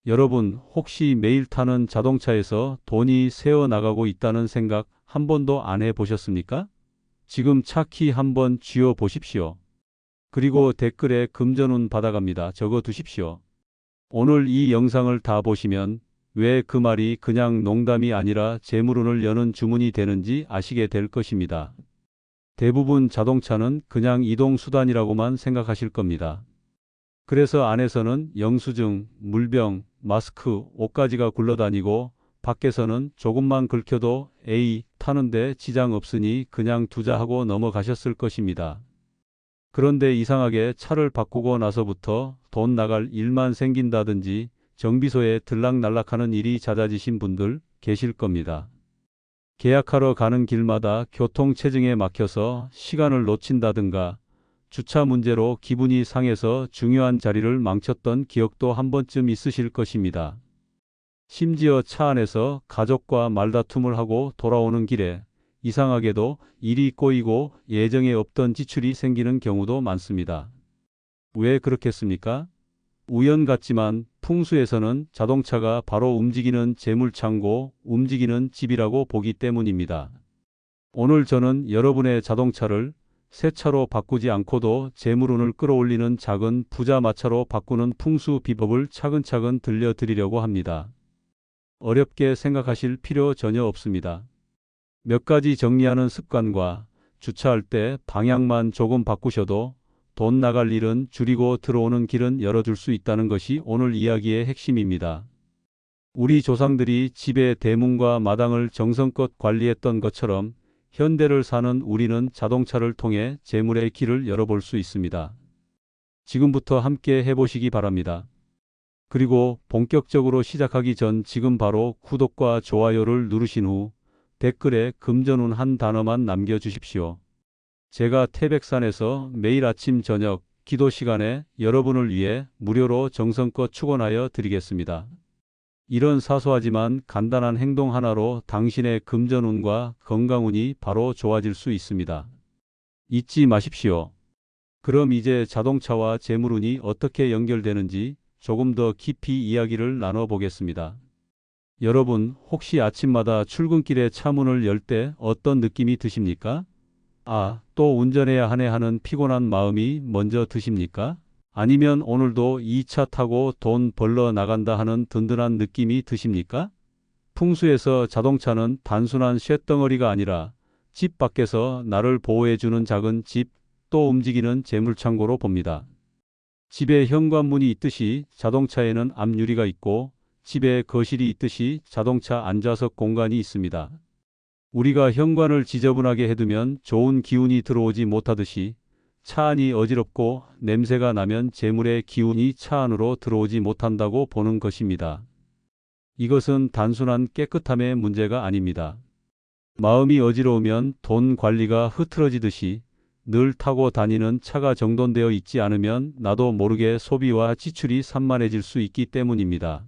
여러분, 혹시 매일 타는 자동차에서 돈이 새어 나가고 있다는 생각 한 번도 안 해보셨습니까? 지금 차 키 한번 쥐어 보십시오. 그리고 댓글에 금전운 받아갑니다 적어 두십시오. 오늘 이 영상을 다 보시면 왜 그 말이 그냥 농담이 아니라 재물운을 여는 주문이 되는지 아시게 될 것입니다. 대부분 자동차는 그냥 이동수단이라고만 생각하실 겁니다. 그래서 안에서는 영수증, 물병, 마스크, 옷가지가 굴러다니고 밖에서는 조금만 긁혀도 에이, 타는데 지장 없으니 그냥 두자 하고 넘어가셨을 것입니다. 그런데 이상하게 차를 바꾸고 나서부터 돈 나갈 일만 생긴다든지 정비소에 들락날락하는 일이 잦아지신 분들 계실 겁니다. 계약하러 가는 길마다 교통체증에 막혀서 시간을 놓친다든가 주차 문제로 기분이 상해서 중요한 자리를 망쳤던 기억도 한 번쯤 있으실 것입니다. 심지어 차 안에서 가족과 말다툼을 하고 돌아오는 길에 이상하게도 일이 꼬이고 예정에 없던 지출이 생기는 경우도 많습니다. 왜 그렇겠습니까? 우연 같지만 풍수에서는 자동차가 바로 움직이는 재물창고, 움직이는 집이라고 보기 때문입니다. 오늘 저는 여러분의 자동차를 새 차로 바꾸지 않고도 재물운을 끌어올리는 작은 부자 마차로 바꾸는 풍수 비법을 차근차근 들려드리려고 합니다. 어렵게 생각하실 필요 전혀 없습니다. 몇 가지 정리하는 습관과 주차할 때 방향만 조금 바꾸셔도 돈 나갈 일은 줄이고 들어오는 길은 열어줄 수 있다는 것이 오늘 이야기의 핵심입니다. 우리 조상들이 집의 대문과 마당을 정성껏 관리했던 것처럼 현대를 사는 우리는 자동차를 통해 재물의 길을 열어볼 수 있습니다. 지금부터 함께 해보시기 바랍니다. 그리고 본격적으로 시작하기 전 지금 바로 구독과 좋아요를 누르신 후 댓글에 금전운 한 단어만 남겨주십시오. 제가 태백산에서 매일 아침 저녁 기도 시간에 여러분을 위해 무료로 정성껏 축원하여 드리겠습니다. 이런 사소하지만 간단한 행동 하나로 당신의 금전운과 건강운이 바로 좋아질 수 있습니다. 잊지 마십시오. 그럼 이제 자동차와 재물운이 어떻게 연결되는지 조금 더 깊이 이야기를 나눠보겠습니다. 여러분, 혹시 아침마다 출근길에 차 문을 열 때 어떤 느낌이 드십니까? 아, 또 운전해야 하네 하는 피곤한 마음이 먼저 드십니까? 아니면 오늘도 이 차 타고 돈 벌러 나간다 하는 든든한 느낌이 드십니까? 풍수에서 자동차는 단순한 쇳덩어리가 아니라 집 밖에서 나를 보호해주는 작은 집, 또 움직이는 재물창고로 봅니다. 집에 현관문이 있듯이 자동차에는 앞유리가 있고 집에 거실이 있듯이 자동차 안좌석 공간이 있습니다. 우리가 현관을 지저분하게 해두면 좋은 기운이 들어오지 못하듯이 차 안이 어지럽고 냄새가 나면 재물의 기운이 차 안으로 들어오지 못한다고 보는 것입니다. 이것은 단순한 깨끗함의 문제가 아닙니다. 마음이 어지러우면 돈 관리가 흐트러지듯이 늘 타고 다니는 차가 정돈되어 있지 않으면 나도 모르게 소비와 지출이 산만해질 수 있기 때문입니다.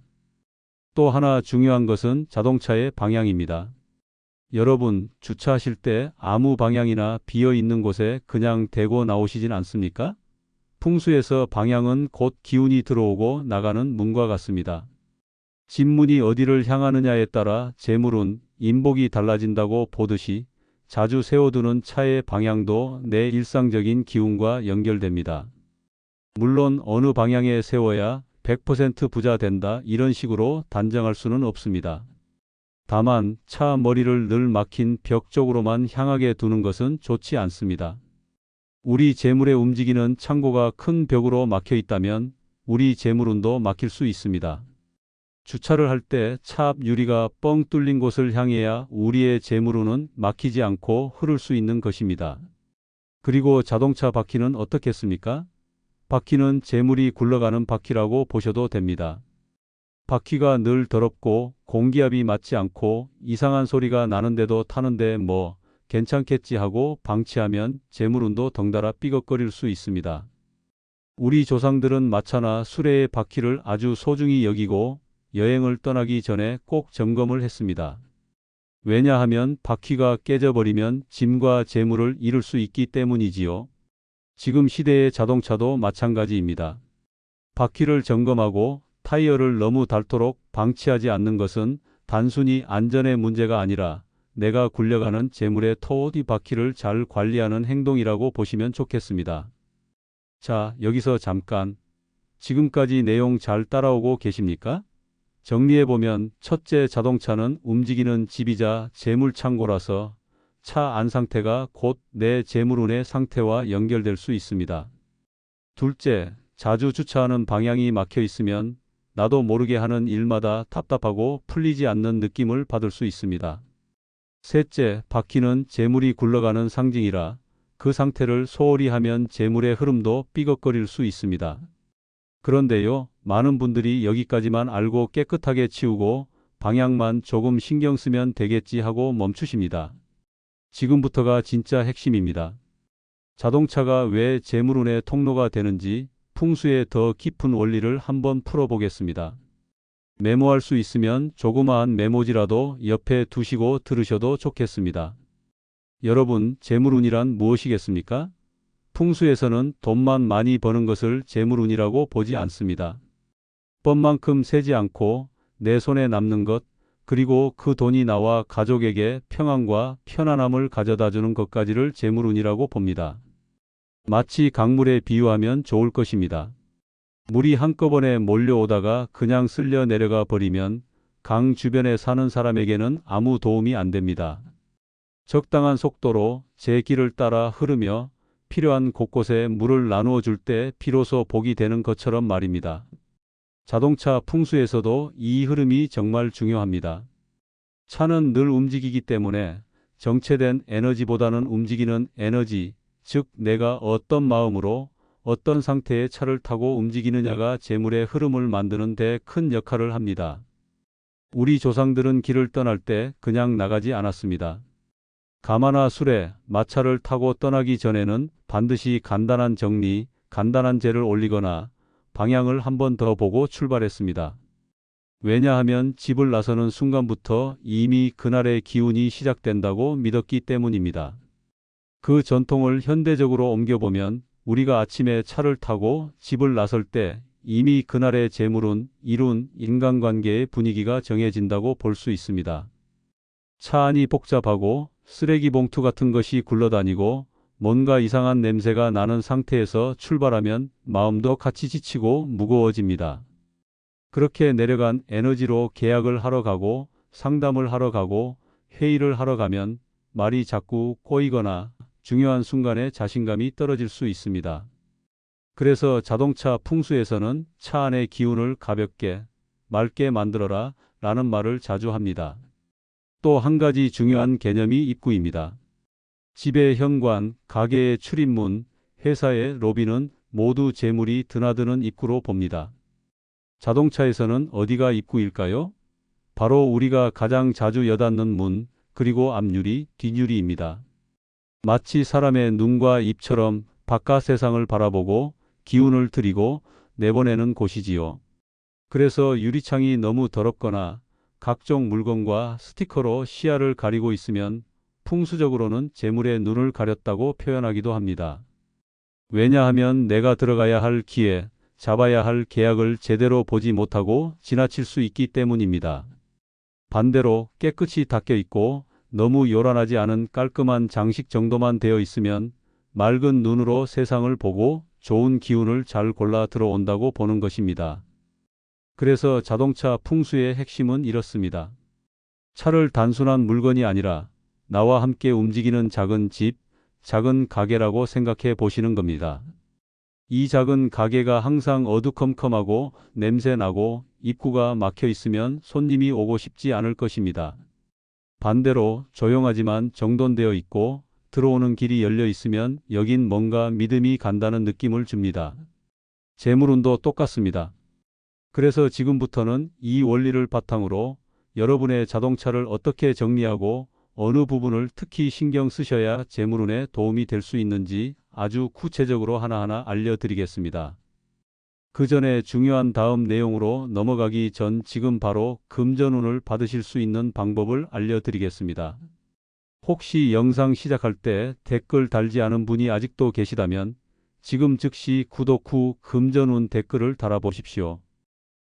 또 하나 중요한 것은 자동차의 방향입니다. 여러분, 주차하실 때 아무 방향이나 비어 있는 곳에 그냥 대고 나오시진 않습니까? 풍수에서 방향은 곧 기운이 들어오고 나가는 문과 같습니다. 집 문이 어디를 향하느냐에 따라 재물운, 인복이 달라진다고 보듯이 자주 세워두는 차의 방향도 내 일상적인 기운과 연결됩니다. 물론 어느 방향에 세워야 100% 부자 된다 이런 식으로 단정할 수는 없습니다. 다만 차 머리를 늘 막힌 벽 쪽으로만 향하게 두는 것은 좋지 않습니다. 우리 재물의 움직이는 창고가 큰 벽으로 막혀 있다면 우리 재물운도 막힐 수 있습니다. 주차를 할 때 차 앞 유리가 뻥 뚫린 곳을 향해야 우리의 재물운은 막히지 않고 흐를 수 있는 것입니다. 그리고 자동차 바퀴는 어떻겠습니까? 바퀴는 재물이 굴러가는 바퀴라고 보셔도 됩니다. 바퀴가 늘 더럽고 공기압이 맞지 않고 이상한 소리가 나는데도 타는데 뭐 괜찮겠지 하고 방치하면 재물운도 덩달아 삐걱거릴 수 있습니다. 우리 조상들은 마차나 수레의 바퀴를 아주 소중히 여기고 여행을 떠나기 전에 꼭 점검을 했습니다. 왜냐하면 바퀴가 깨져버리면 짐과 재물을 잃을 수 있기 때문이지요. 지금 시대의 자동차도 마찬가지입니다. 바퀴를 점검하고 타이어를 너무 닳도록 방치하지 않는 것은 단순히 안전의 문제가 아니라 내가 굴려가는 재물의 토디 바퀴를 잘 관리하는 행동이라고 보시면 좋겠습니다. 자, 여기서 잠깐. 지금까지 내용 잘 따라오고 계십니까? 정리해보면 첫째, 자동차는 움직이는 집이자 재물창고라서 차 안 상태가 곧 내 재물운의 상태와 연결될 수 있습니다. 둘째, 자주 주차하는 방향이 막혀 있으면 나도 모르게 하는 일마다 답답하고 풀리지 않는 느낌을 받을 수 있습니다. 셋째, 바퀴는 재물이 굴러가는 상징이라 그 상태를 소홀히 하면 재물의 흐름도 삐걱거릴 수 있습니다. 그런데요, 많은 분들이 여기까지만 알고 깨끗하게 치우고 방향만 조금 신경 쓰면 되겠지 하고 멈추십니다. 지금부터가 진짜 핵심입니다. 자동차가 왜 재물운의 통로가 되는지 풍수의 더 깊은 원리를 한번 풀어보겠습니다. 메모할 수 있으면 조그마한 메모지라도 옆에 두시고 들으셔도 좋겠습니다. 여러분, 재물운이란 무엇이겠습니까? 풍수에서는 돈만 많이 버는 것을 재물운이라고 보지 않습니다. 뻔만큼 세지 않고 내 손에 남는 것, 그리고 그 돈이 나와 가족에게 평안과 편안함을 가져다주는 것까지를 재물운이라고 봅니다. 마치 강물에 비유하면 좋을 것입니다. 물이 한꺼번에 몰려오다가 그냥 쓸려 내려가 버리면 강 주변에 사는 사람에게는 아무 도움이 안 됩니다. 적당한 속도로 제 길을 따라 흐르며 필요한 곳곳에 물을 나누어 줄 때 비로소 복이 되는 것처럼 말입니다. 자동차 풍수에서도 이 흐름이 정말 중요합니다. 차는 늘 움직이기 때문에 정체된 에너지보다는 움직이는 에너지, 즉 내가 어떤 마음으로 어떤 상태의 차를 타고 움직이느냐가 재물의 흐름을 만드는 데 큰 역할을 합니다. 우리 조상들은 길을 떠날 때 그냥 나가지 않았습니다. 가마나 수레, 마차를 타고 떠나기 전에는 반드시 간단한 정리, 간단한 제를 올리거나 방향을 한 번 더 보고 출발했습니다. 왜냐하면 집을 나서는 순간부터 이미 그날의 기운이 시작된다고 믿었기 때문입니다. 그 전통을 현대적으로 옮겨보면 우리가 아침에 차를 타고 집을 나설 때 이미 그날의 재물운, 일운, 인간관계의 분위기가 정해진다고 볼 수 있습니다. 차 안이 복잡하고 쓰레기 봉투 같은 것이 굴러다니고 뭔가 이상한 냄새가 나는 상태에서 출발하면 마음도 같이 지치고 무거워집니다. 그렇게 내려간 에너지로 계약을 하러 가고 상담을 하러 가고 회의를 하러 가면 말이 자꾸 꼬이거나 중요한 순간에 자신감이 떨어질 수 있습니다. 그래서 자동차 풍수에서는 차 안의 기운을 가볍게, 맑게 만들어라 라는 말을 자주 합니다. 또 한 가지 중요한 개념이 입구입니다. 집의 현관, 가게의 출입문, 회사의 로비는 모두 재물이 드나드는 입구로 봅니다. 자동차에서는 어디가 입구일까요? 바로 우리가 가장 자주 여닫는 문, 그리고 앞유리, 뒷유리입니다. 마치 사람의 눈과 입처럼 바깥 세상을 바라보고 기운을 들이고 내보내는 곳이지요. 그래서 유리창이 너무 더럽거나 각종 물건과 스티커로 시야를 가리고 있으면 풍수적으로는 재물의 눈을 가렸다고 표현하기도 합니다. 왜냐하면 내가 들어가야 할 기회, 잡아야 할 계약을 제대로 보지 못하고 지나칠 수 있기 때문입니다. 반대로 깨끗이 닦여 있고 너무 요란하지 않은 깔끔한 장식 정도만 되어 있으면 맑은 눈으로 세상을 보고 좋은 기운을 잘 골라 들어온다고 보는 것입니다. 그래서 자동차 풍수의 핵심은 이렇습니다. 차를 단순한 물건이 아니라 나와 함께 움직이는 작은 집, 작은 가게라고 생각해 보시는 겁니다. 이 작은 가게가 항상 어두컴컴하고 냄새나고 입구가 막혀 있으면 손님이 오고 싶지 않을 것입니다. 반대로 조용하지만 정돈되어 있고 들어오는 길이 열려 있으면 여긴 뭔가 믿음이 간다는 느낌을 줍니다. 재물운도 똑같습니다. 그래서 지금부터는 이 원리를 바탕으로 여러분의 자동차를 어떻게 정리하고 어느 부분을 특히 신경 쓰셔야 재물운에 도움이 될 수 있는지 아주 구체적으로 하나하나 알려드리겠습니다. 그 전에 중요한 다음 내용으로 넘어가기 전 지금 바로 금전운을 받으실 수 있는 방법을 알려드리겠습니다. 혹시 영상 시작할 때 댓글 달지 않은 분이 아직도 계시다면 지금 즉시 구독 후 금전운 댓글을 달아보십시오.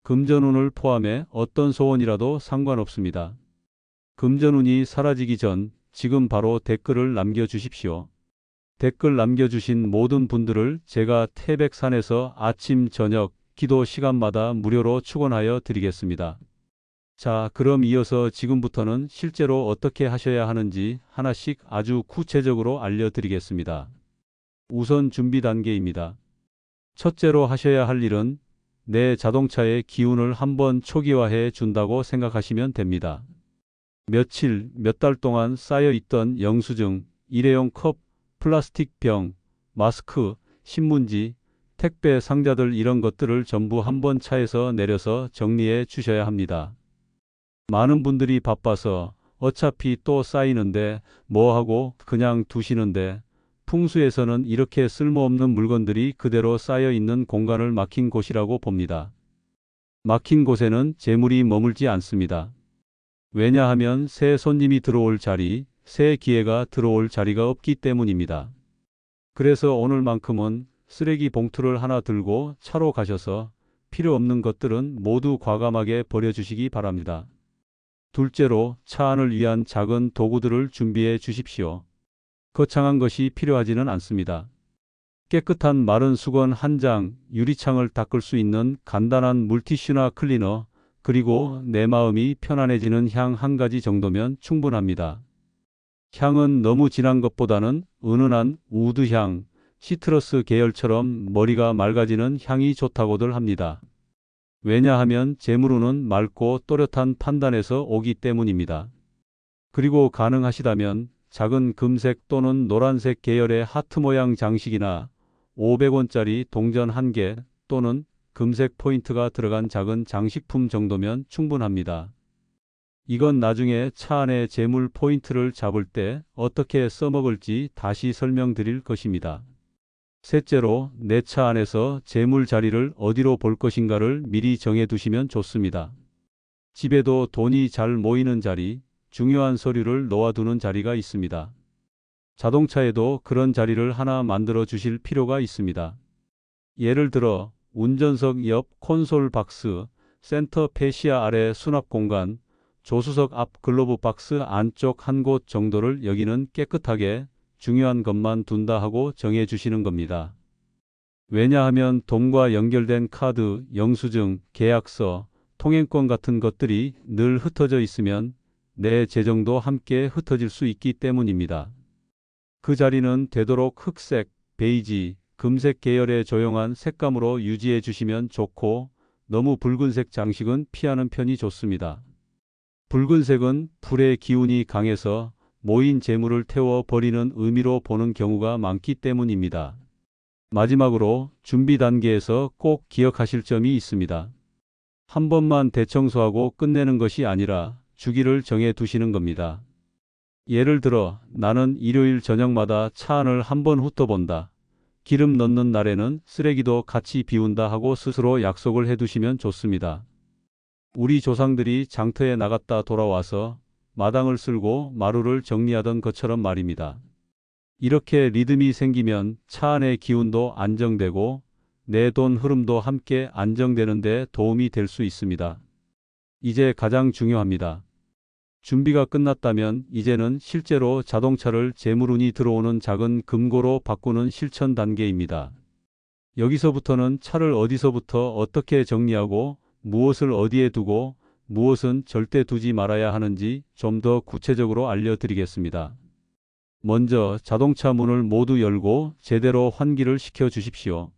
금전운을 포함해 어떤 소원이라도 상관없습니다. 금전운이 사라지기 전 지금 바로 댓글을 남겨주십시오. 댓글 남겨주신 모든 분들을 제가 태백산에서 아침, 저녁, 기도 시간마다 무료로 축원하여 드리겠습니다. 자, 그럼 이어서 지금부터는 실제로 어떻게 하셔야 하는지 하나씩 아주 구체적으로 알려드리겠습니다. 우선 준비 단계입니다. 첫째로 하셔야 할 일은 내 자동차의 기운을 한번 초기화해 준다고 생각하시면 됩니다. 며칠, 몇 달 동안 쌓여있던 영수증, 일회용 컵, 플라스틱 병, 마스크, 신문지, 택배 상자들 이런 것들을 전부 한번 차에서 내려서 정리해 주셔야 합니다. 많은 분들이 바빠서 어차피 또 쌓이는데 뭐하고 그냥 두시는데 풍수에서는 이렇게 쓸모없는 물건들이 그대로 쌓여 있는 공간을 막힌 곳이라고 봅니다. 막힌 곳에는 재물이 머물지 않습니다. 왜냐하면 새 손님이 들어올 자리, 새 기회가 들어올 자리가 없기 때문입니다. 그래서 오늘만큼은 쓰레기 봉투를 하나 들고 차로 가셔서 필요 없는 것들은 모두 과감하게 버려주시기 바랍니다. 둘째로 차 안을 위한 작은 도구들을 준비해 주십시오. 거창한 것이 필요하지는 않습니다. 깨끗한 마른 수건 한 장, 유리창을 닦을 수 있는 간단한 물티슈나 클리너, 그리고 내 마음이 편안해지는 향 한 가지 정도면 충분합니다. 향은 너무 진한 것보다는 은은한 우드향, 시트러스 계열처럼 머리가 맑아지는 향이 좋다고들 합니다. 왜냐하면 재물운은 맑고 또렷한 판단에서 오기 때문입니다. 그리고 가능하시다면 작은 금색 또는 노란색 계열의 하트 모양 장식이나 500원짜리 동전 1개 또는 금색 포인트가 들어간 작은 장식품 정도면 충분합니다. 이건 나중에 차 안에 재물 포인트를 잡을 때 어떻게 써먹을지 다시 설명드릴 것입니다. 셋째로 내 차 안에서 재물 자리를 어디로 볼 것인가를 미리 정해 두시면 좋습니다. 집에도 돈이 잘 모이는 자리, 중요한 서류를 놓아두는 자리가 있습니다. 자동차에도 그런 자리를 하나 만들어 주실 필요가 있습니다. 예를 들어 운전석 옆 콘솔 박스, 센터 페시아 아래 수납 공간, 조수석 앞 글로브 박스 안쪽 한 곳 정도를 여기는 깨끗하게 중요한 것만 둔다 하고 정해 주시는 겁니다. 왜냐하면 돈과 연결된 카드, 영수증, 계약서, 통행권 같은 것들이 늘 흩어져 있으면 내 재정도 함께 흩어질 수 있기 때문입니다. 그 자리는 되도록 흑색, 베이지, 금색 계열의 조용한 색감으로 유지해 주시면 좋고 너무 붉은색 장식은 피하는 편이 좋습니다. 붉은색은 불의 기운이 강해서 모인 재물을 태워 버리는 의미로 보는 경우가 많기 때문입니다. 마지막으로 준비 단계에서 꼭 기억하실 점이 있습니다. 한 번만 대청소하고 끝내는 것이 아니라 주기를 정해 두시는 겁니다. 예를 들어 나는 일요일 저녁마다 차 안을 한번 훑어본다. 기름 넣는 날에는 쓰레기도 같이 비운다 하고 스스로 약속을 해두시면 좋습니다. 우리 조상들이 장터에 나갔다 돌아와서 마당을 쓸고 마루를 정리하던 것처럼 말입니다. 이렇게 리듬이 생기면 차 안의 기운도 안정되고 내 돈 흐름도 함께 안정되는 데 도움이 될 수 있습니다. 이제 가장 중요합니다. 준비가 끝났다면 이제는 실제로 자동차를 재물운이 들어오는 작은 금고로 바꾸는 실천 단계입니다. 여기서부터는 차를 어디서부터 어떻게 정리하고 무엇을 어디에 두고 무엇은 절대 두지 말아야 하는지 좀 더 구체적으로 알려드리겠습니다. 먼저 자동차 문을 모두 열고 제대로 환기를 시켜 주십시오.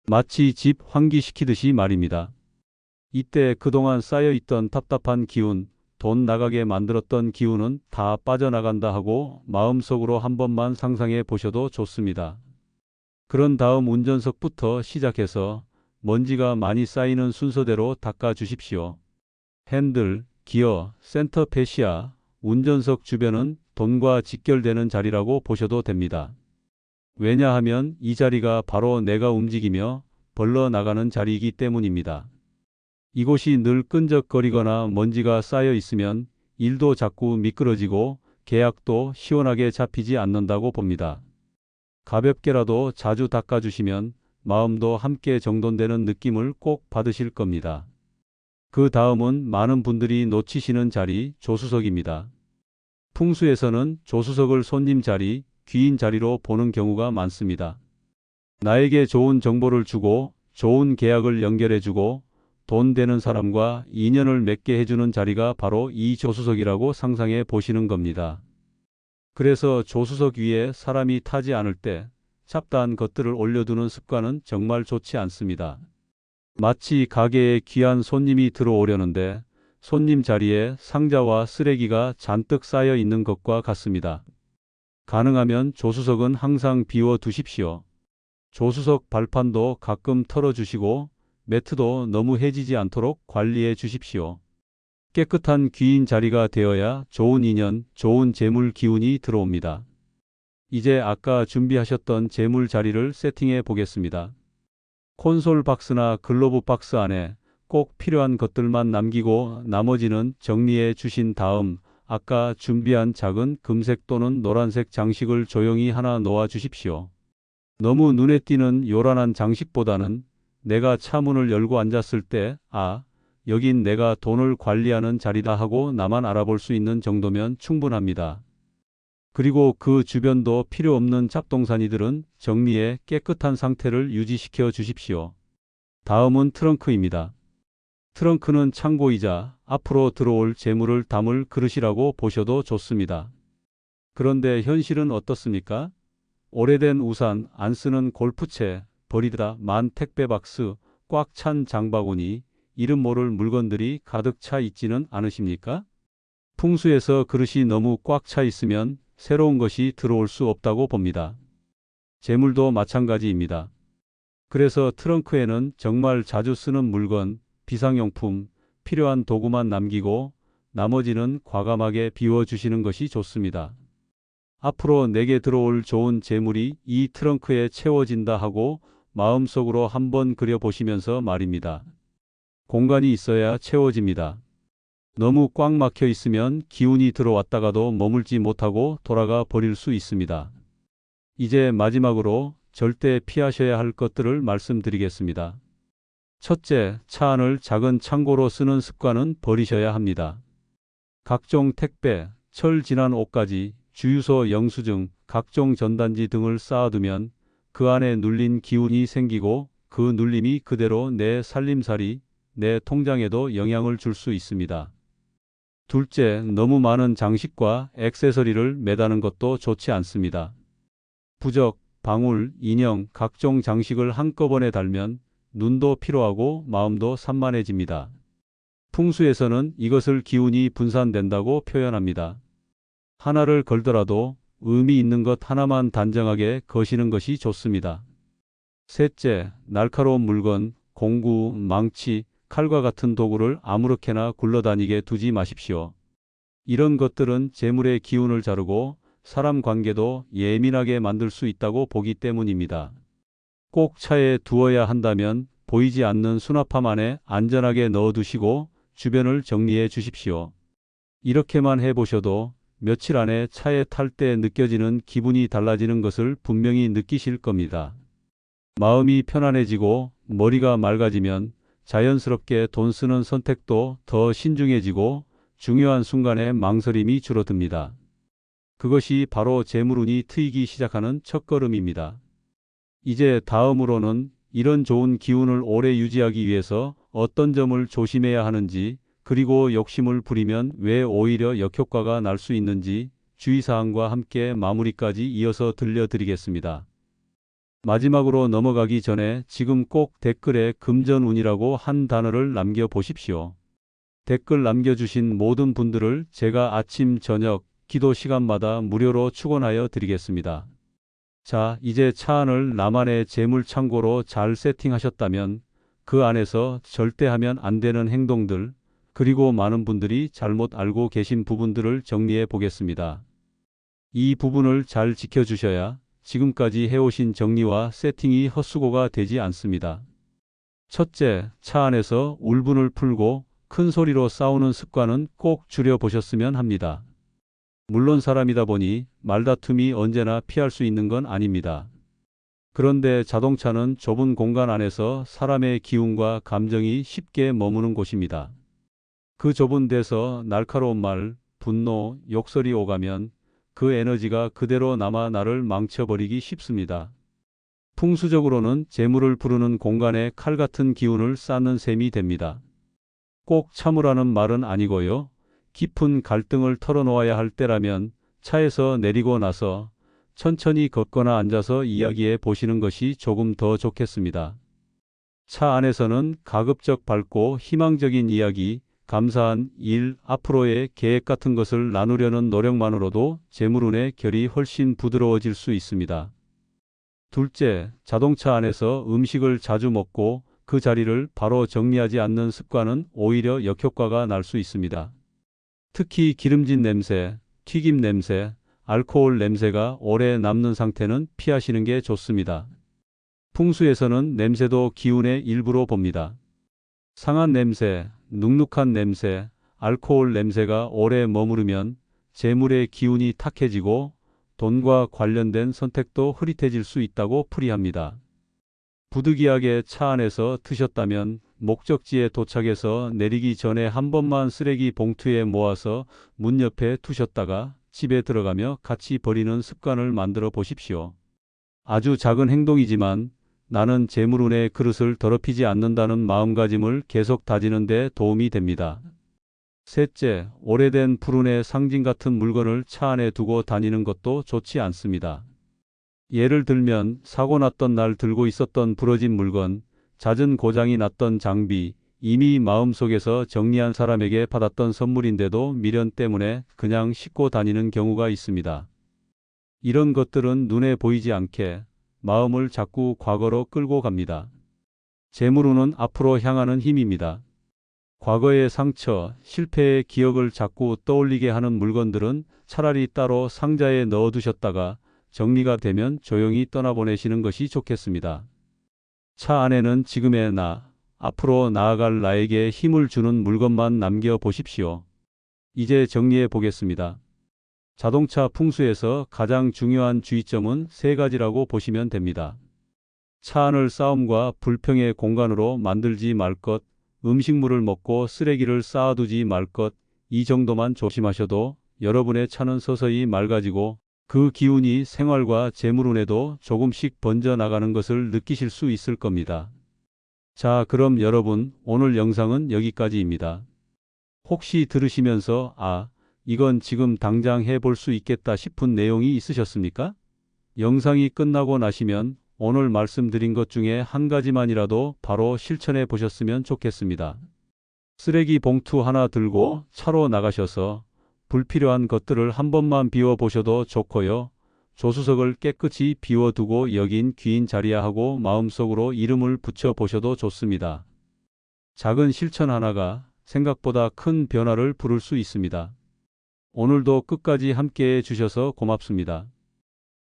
마치 집 환기시키듯이 말입니다. 이때 그동안 쌓여있던 답답한 기운, 돈 나가게 만들었던 기운은 다 빠져나간다 하고 마음속으로 한 번만 상상해 보셔도 좋습니다. 그런 다음 운전석부터 시작해서 먼지가 많이 쌓이는 순서대로 닦아 주십시오. 핸들, 기어, 센터 페시아, 운전석 주변은 돈과 직결되는 자리라고 보셔도 됩니다. 왜냐하면 이 자리가 바로 내가 움직이며 벌러나가는 자리이기 때문입니다. 이곳이 늘 끈적거리거나 먼지가 쌓여 있으면 일도 자꾸 미끄러지고 계약도 시원하게 잡히지 않는다고 봅니다. 가볍게라도 자주 닦아주시면 마음도 함께 정돈되는 느낌을 꼭 받으실 겁니다. 그 다음은 많은 분들이 놓치시는 자리, 조수석입니다. 풍수에서는 조수석을 손님 자리, 귀인 자리로 보는 경우가 많습니다. 나에게 좋은 정보를 주고 좋은 계약을 연결해주고 돈 되는 사람과 인연을 맺게 해주는 자리가 바로 이 조수석이라고 상상해 보시는 겁니다. 그래서 조수석 위에 사람이 타지 않을 때 잡다한 것들을 올려두는 습관은 정말 좋지 않습니다. 마치 가게에 귀한 손님이 들어오려는데 손님 자리에 상자와 쓰레기가 잔뜩 쌓여 있는 것과 같습니다. 가능하면 조수석은 항상 비워 두십시오. 조수석 발판도 가끔 털어주시고 매트도 너무 해지지 않도록 관리해 주십시오. 깨끗한 귀인 자리가 되어야 좋은 인연, 좋은 재물 기운이 들어옵니다. 이제 아까 준비하셨던 재물 자리를 세팅해 보겠습니다. 콘솔 박스나 글로브 박스 안에 꼭 필요한 것들만 남기고 나머지는 정리해 주신 다음 아까 준비한 작은 금색 또는 노란색 장식을 조용히 하나 놓아 주십시오. 너무 눈에 띄는 요란한 장식보다는 내가 차 문을 열고 앉았을 때, 아, 여긴 내가 돈을 관리하는 자리다 하고 나만 알아볼 수 있는 정도면 충분합니다. 그리고 그 주변도 필요 없는 잡동사니들은 정리해 깨끗한 상태를 유지시켜 주십시오. 다음은 트렁크입니다. 트렁크는 창고이자 앞으로 들어올 재물을 담을 그릇이라고 보셔도 좋습니다. 그런데 현실은 어떻습니까? 오래된 우산, 안 쓰는 골프채, 버리다 만 택배 박스, 꽉 찬 장바구니, 이름 모를 물건들이 가득 차 있지는 않으십니까? 풍수에서 그릇이 너무 꽉 차 있으면 새로운 것이 들어올 수 없다고 봅니다. 재물도 마찬가지입니다. 그래서 트렁크에는 정말 자주 쓰는 물건, 비상용품, 필요한 도구만 남기고 나머지는 과감하게 비워주시는 것이 좋습니다. 앞으로 내게 들어올 좋은 재물이 이 트렁크에 채워진다 하고 마음속으로 한번 그려보시면서 말입니다. 공간이 있어야 채워집니다. 너무 꽉 막혀 있으면 기운이 들어왔다가도 머물지 못하고 돌아가 버릴 수 있습니다. 이제 마지막으로 절대 피하셔야 할 것들을 말씀드리겠습니다. 첫째, 차 안을 작은 창고로 쓰는 습관은 버리셔야 합니다. 각종 택배, 철 지난 옷까지, 주유소 영수증, 각종 전단지 등을 쌓아두면 그 안에 눌린 기운이 생기고 그 눌림이 그대로 내 살림살이, 내 통장에도 영향을 줄 수 있습니다. 둘째, 너무 많은 장식과 액세서리를 매다는 것도 좋지 않습니다. 부적, 방울, 인형, 각종 장식을 한꺼번에 달면 눈도 피로하고 마음도 산만해집니다. 풍수에서는 이것을 기운이 분산된다고 표현합니다. 하나를 걸더라도 의미 있는 것 하나만 단정하게 거시는 것이 좋습니다. 셋째, 날카로운 물건, 공구, 망치, 칼과 같은 도구를 아무렇게나 굴러다니게 두지 마십시오. 이런 것들은 재물의 기운을 자르고 사람 관계도 예민하게 만들 수 있다고 보기 때문입니다. 꼭 차에 두어야 한다면 보이지 않는 수납함 안에 안전하게 넣어두시고 주변을 정리해 주십시오. 이렇게만 해보셔도 며칠 안에 차에 탈 때 느껴지는 기분이 달라지는 것을 분명히 느끼실 겁니다. 마음이 편안해지고 머리가 맑아지면 자연스럽게 돈 쓰는 선택도 더 신중해지고 중요한 순간에 망설임이 줄어듭니다. 그것이 바로 재물운이 트이기 시작하는 첫걸음입니다. 이제 다음으로는 이런 좋은 기운을 오래 유지하기 위해서 어떤 점을 조심해야 하는지, 그리고 욕심을 부리면 왜 오히려 역효과가 날 수 있는지 주의사항과 함께 마무리까지 이어서 들려드리겠습니다. 마지막으로 넘어가기 전에 지금 꼭 댓글에 금전운이라고 한 단어를 남겨보십시오. 댓글 남겨주신 모든 분들을 제가 아침, 저녁, 기도 시간마다 무료로 축원하여 드리겠습니다. 자, 이제 차 안을 나만의 재물 창고로 잘 세팅하셨다면 그 안에서 절대 하면 안 되는 행동들, 그리고 많은 분들이 잘못 알고 계신 부분들을 정리해 보겠습니다. 이 부분을 잘 지켜주셔야 지금까지 해오신 정리와 세팅이 헛수고가 되지 않습니다. 첫째, 차 안에서 울분을 풀고 큰 소리로 싸우는 습관은 꼭 줄여보셨으면 합니다. 물론 사람이다 보니 말다툼이 언제나 피할 수 있는 건 아닙니다. 그런데 자동차는 좁은 공간 안에서 사람의 기운과 감정이 쉽게 머무는 곳입니다. 그 좁은 데서 날카로운 말, 분노, 욕설이 오가면 그 에너지가 그대로 남아 나를 망쳐버리기 쉽습니다. 풍수적으로는 재물을 부르는 공간에 칼 같은 기운을 쌓는 셈이 됩니다. 꼭 참으라는 말은 아니고요. 깊은 갈등을 털어놓아야 할 때라면 차에서 내리고 나서 천천히 걷거나 앉아서 이야기해 보시는 것이 조금 더 좋겠습니다. 차 안에서는 가급적 밝고 희망적인 이야기, 감사한 일, 앞으로의 계획 같은 것을 나누려는 노력만으로도 재물운의 결이 훨씬 부드러워질 수 있습니다. 둘째, 자동차 안에서 음식을 자주 먹고 그 자리를 바로 정리하지 않는 습관은 오히려 역효과가 날 수 있습니다. 특히 기름진 냄새, 튀김 냄새, 알코올 냄새가 오래 남는 상태는 피하시는 게 좋습니다. 풍수에서는 냄새도 기운의 일부로 봅니다. 상한 냄새, 눅눅한 냄새, 알코올 냄새가 오래 머무르면 재물의 기운이 탁해지고 돈과 관련된 선택도 흐릿해질 수 있다고 풀이합니다. 부득이하게 차 안에서 드셨다면 목적지에 도착해서 내리기 전에 한 번만 쓰레기 봉투에 모아서 문 옆에 두셨다가 집에 들어가며 같이 버리는 습관을 만들어 보십시오. 아주 작은 행동이지만 나는 재물운의 그릇을 더럽히지 않는다는 마음가짐을 계속 다지는 데 도움이 됩니다. 셋째, 오래된 불운의 상징 같은 물건을 차 안에 두고 다니는 것도 좋지 않습니다. 예를 들면 사고 났던 날 들고 있었던 부러진 물건, 잦은 고장이 났던 장비, 이미 마음속에서 정리한 사람에게 받았던 선물인데도 미련 때문에 그냥 싣고 다니는 경우가 있습니다. 이런 것들은 눈에 보이지 않게 마음을 자꾸 과거로 끌고 갑니다. 재물운은 앞으로 향하는 힘입니다. 과거의 상처, 실패의 기억을 자꾸 떠올리게 하는 물건들은 차라리 따로 상자에 넣어두셨다가 정리가 되면 조용히 떠나보내시는 것이 좋겠습니다. 차 안에는 지금의 나, 앞으로 나아갈 나에게 힘을 주는 물건만 남겨보십시오. 이제 정리해 보겠습니다. 자동차 풍수에서 가장 중요한 주의점은 세 가지라고 보시면 됩니다. 차 안을 싸움과 불평의 공간으로 만들지 말 것, 음식물을 먹고 쓰레기를 쌓아두지 말 것, 이 정도만 조심하셔도 여러분의 차는 서서히 맑아지고 그 기운이 생활과 재물운에도 조금씩 번져나가는 것을 느끼실 수 있을 겁니다. 자, 그럼 여러분, 오늘 영상은 여기까지입니다. 혹시 들으시면서 이건 지금 당장 해볼 수 있겠다 싶은 내용이 있으셨습니까? 영상이 끝나고 나시면 오늘 말씀드린 것 중에 한 가지만이라도 바로 실천해 보셨으면 좋겠습니다. 쓰레기 봉투 하나 들고 차로 나가셔서 불필요한 것들을 한 번만 비워 보셔도 좋고요. 조수석을 깨끗이 비워두고 여긴 귀인 자리야 하고 마음속으로 이름을 붙여 보셔도 좋습니다. 작은 실천 하나가 생각보다 큰 변화를 부를 수 있습니다. 오늘도 끝까지 함께해 주셔서 고맙습니다.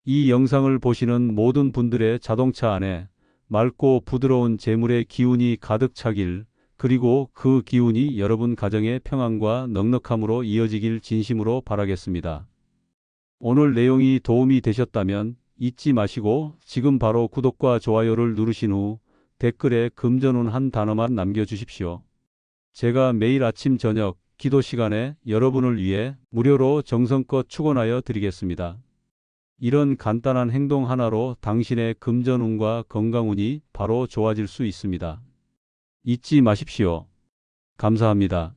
이 영상을 보시는 모든 분들의 자동차 안에 맑고 부드러운 재물의 기운이 가득 차길, 그리고 그 기운이 여러분 가정의 평안과 넉넉함으로 이어지길 진심으로 바라겠습니다. 오늘 내용이 도움이 되셨다면 잊지 마시고 지금 바로 구독과 좋아요를 누르신 후 댓글에 금전운 한 단어만 남겨주십시오. 제가 매일 아침 저녁 기도 시간에 여러분을 위해 무료로 정성껏 축원하여 드리겠습니다. 이런 간단한 행동 하나로 당신의 금전운과 건강운이 바로 좋아질 수 있습니다. 잊지 마십시오. 감사합니다.